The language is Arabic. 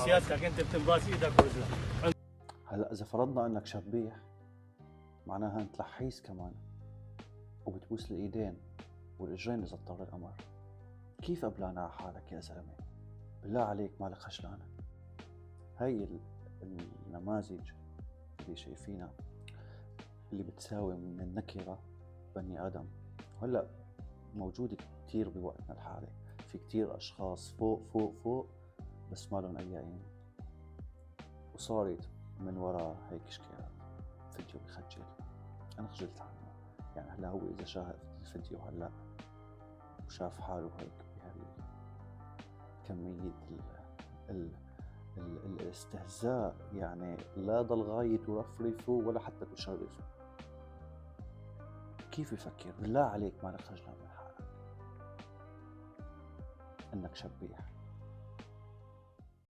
سيادتك انت بتنباس ايدك ورجلك. هلا اذا فرضنا انك شبيح معناها انت لحيس كمان وبتبوس الايدين والاجرين اذا اضطر الامر. كيف قبلانة على حالك يا زلمه؟ بالله عليك مالك خجلانه؟ هاي النماذج اللي شايفينها اللي بتساوي من النكره بني ادم، وهلا موجوده كتير بوقتنا الحالي. في كتير اشخاص فوق فوق فوق بس ما لهم اي عين، وصارت من وراء هيك شكايات. فيديو بخجل، انا خجلت عنه. يعني هلا هو اذا شاهد الفيديو هلا وشاف حاله هيك بهالكمية الاستهزاء، يعني لا ضل غاية ترفرفه ولا حتى تشرفه. كيف يفكر؟ بالله عليك مالك خجلان من حالك انك شبيح؟